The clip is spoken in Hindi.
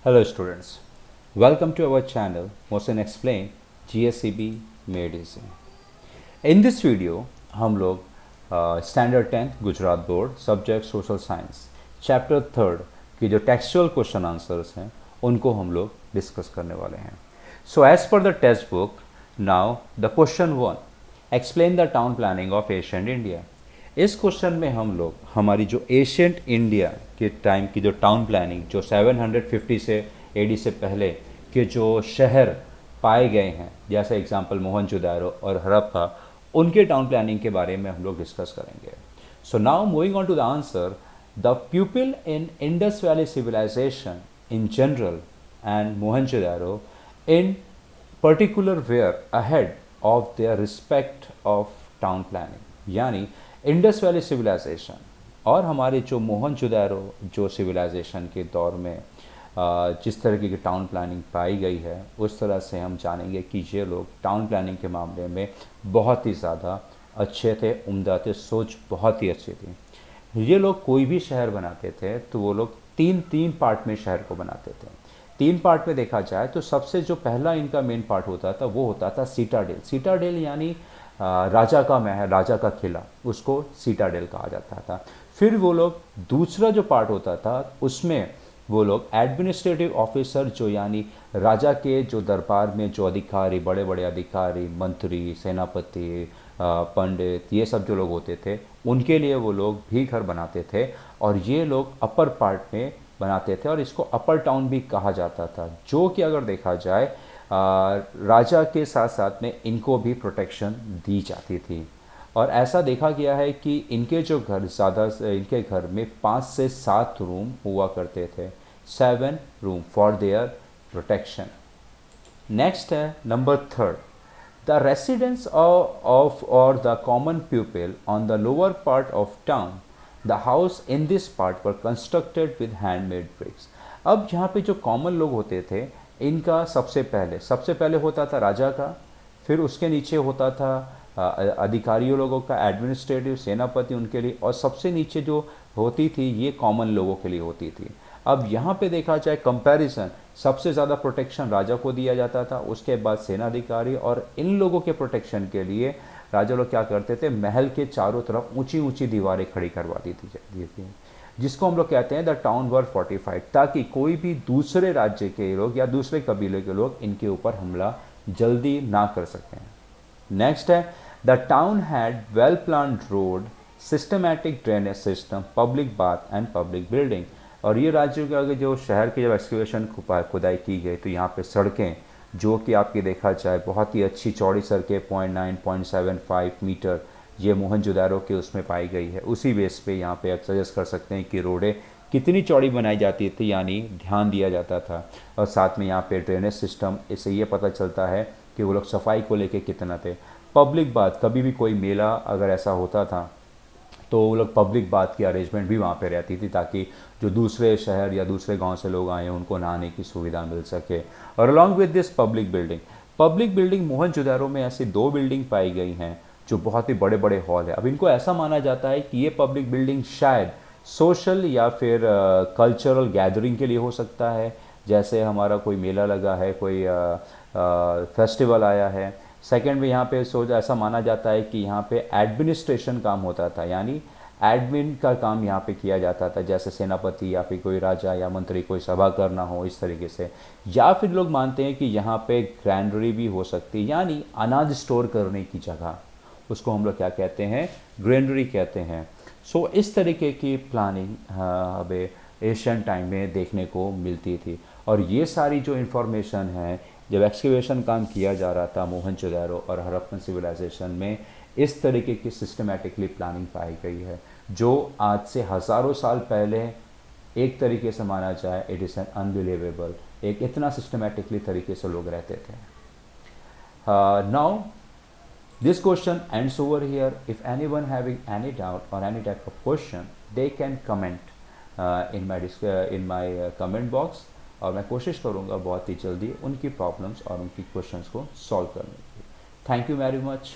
Hello students, welcome to our channel Mohsin Explain GSCB Made Easy. In this video हम लोग standard 10th Gujarat board subject social science chapter 3rd की जो टेक्सचुअल क्वेश्चन आंसर्स हैं उनको हम लोग डिस्कस करने वाले हैं. So as per the textbook now the question 1, explain the town planning of ancient India. इस क्वेश्चन में हम लोग हमारी जो एशियंट इंडिया के टाइम की जो टाउन प्लानिंग जो 750 से एडी से पहले के जो शहर पाए गए हैं, जैसे एग्जांपल मोहनजोदारो और हड़प्पा, उनके टाउन प्लानिंग के बारे में हम लोग डिस्कस करेंगे. So now moving on to the answer, the people in Indus valley civilisation in general and Mohenjodaro in particular were ahead of their respect of town planning. यानी इंडस वैली सिविलाइजेशन और हमारे जो मोहनजोदारो जो सिविलाइजेशन के दौर में जिस तरीके की टाउन प्लानिंग पाई गई है, उस तरह से हम जानेंगे कि ये लोग टाउन प्लानिंग के मामले में बहुत ही ज़्यादा अच्छे थे, उम्दा थे, सोच बहुत ही अच्छी थी. ये लोग कोई भी शहर बनाते थे तो वो लोग तीन तीन पार्ट में शहर को बनाते थे. तीन पार्ट में देखा जाए तो सबसे जो पहला इनका मेन पार्ट होता था वो होता था सीटाडेल. सीटाडेल यानी राजा का महल, राजा का किला, उसको सीटाडेल कहा जाता था. फिर वो लोग दूसरा जो पार्ट होता था उसमें वो लोग एडमिनिस्ट्रेटिव ऑफिसर जो यानी राजा के जो दरबार में जो अधिकारी, बड़े बड़े अधिकारी, मंत्री, सेनापति, पंडित, ये सब जो लोग होते थे उनके लिए वो लोग भी घर बनाते थे. और ये लोग अपर पार्ट में बनाते थे और इसको अपर टाउन भी कहा जाता था, जो कि अगर देखा जाए राजा के साथ साथ में इनको भी प्रोटेक्शन दी जाती थी. और ऐसा देखा गया है कि इनके जो घर ज़्यादा, इनके घर में 5 से 7 रूम हुआ करते थे, 7 room for their protection. Next है number 3rd, the residence of और the common people on the lower part of town, the house in this part were constructed with handmade bricks. अब यहाँ पे जो कॉमन लोग होते थे इनका सबसे पहले होता था राजा का, फिर उसके नीचे होता था अधिकारियों लोगों का, एडमिनिस्ट्रेटिव, सेनापति उनके लिए, और सबसे नीचे जो होती थी ये कॉमन लोगों के लिए होती थी. अब यहाँ पे देखा जाए कंपैरिजन, सबसे ज़्यादा प्रोटेक्शन राजा को दिया जाता था, उसके बाद सेनाधिकारी, और इन लोगों के प्रोटेक्शन के लिए राजा लोग क्या करते थे, महल के चारों तरफ ऊंची ऊंची दीवारें खड़ी करवा दी थी, जिसको हम लोग कहते हैं द टाउन वर फोर्टिफाइड, ताकि कोई भी दूसरे राज्य के लोग या दूसरे कबीले के लोग इनके ऊपर हमला जल्दी ना कर सकें. नेक्स्ट है the town had well planned road, systematic drainage system, public bath and public building. और ये राज्यों के आगे जो शहर की जब एक्सकेवेशन खुदाई की गई तो यहाँ पे सड़कें जो कि आपकी देखा जाए बहुत ही अच्छी चौड़ी सड़कें 0.9 0.75 मीटर ये मोहनजोदारो के उसमें पाई गई है. उसी बेस पे यहाँ पे आप सजेस्ट कर सकते हैं कि रोडें कितनी चौड़ी बनाई जाती थी, यानी ध्यान दिया जाता था. और साथ में यहाँ पे ड्रेनेज सिस्टम, इससे ये पता चलता है कि वो लोग सफाई को लेके कितना थे. पब्लिक बात, कभी भी कोई मेला अगर ऐसा होता था तो वो लोग पब्लिक बात की अरेंजमेंट भी वहाँ पे रहती थी, ताकि जो दूसरे शहर या दूसरे गांव से लोग आए उनको नहाने की सुविधा मिल सके. और along with this public building Mohenjodaro में ऐसी 2 बिल्डिंग पाई गई हैं जो बहुत ही बड़े बड़े हॉल है. अब इनको ऐसा माना जाता है कि ये पब्लिक बिल्डिंग शायद सोशल या फिर कल्चरल गैदरिंग के लिए हो सकता है, जैसे हमारा कोई मेला लगा है, कोई फेस्टिवल आया है. सेकंड में यहाँ पे सोच ऐसा माना जाता है कि यहाँ पे एडमिनिस्ट्रेशन काम होता था, यानी एडमिन का काम यहाँ पे किया जाता था, जैसे सेनापति या फिर कोई राजा या मंत्री कोई सभा करना हो इस तरीके से. या फिर लोग मानते हैं कि यहाँ पे ग्रैंडरी भी हो सकती है, यानी अनाज स्टोर करने की जगह, उसको हम लोग क्या कहते हैं, ग्रैंडरी कहते हैं. सो इस तरीके की प्लानिंग हमें एशियन टाइम में देखने को मिलती थी. और ये सारी जो इन्फॉर्मेशन है, जब एक्सकेवेशन काम किया जा रहा था मोहनजोदारो और हड़प्पन सिविलाइजेशन में, इस तरीके की सिस्टमेटिकली प्लानिंग पाई गई है, जो आज से हज़ारों साल पहले एक तरीके से माना जाए इट इज़ एन अनबिलीवेबल, एक इतना सिस्टमेटिकली तरीके से लोग रहते थे. Now this question ends over here. If anyone having any doubt or any type of question, they can comment in my comment box, और मैं कोशिश करूँगा बहुत ही जल्दी उनकी प्रॉब्लम्स और उनकी क्वेश्चंस को सॉल्व करने की. Thank you very much.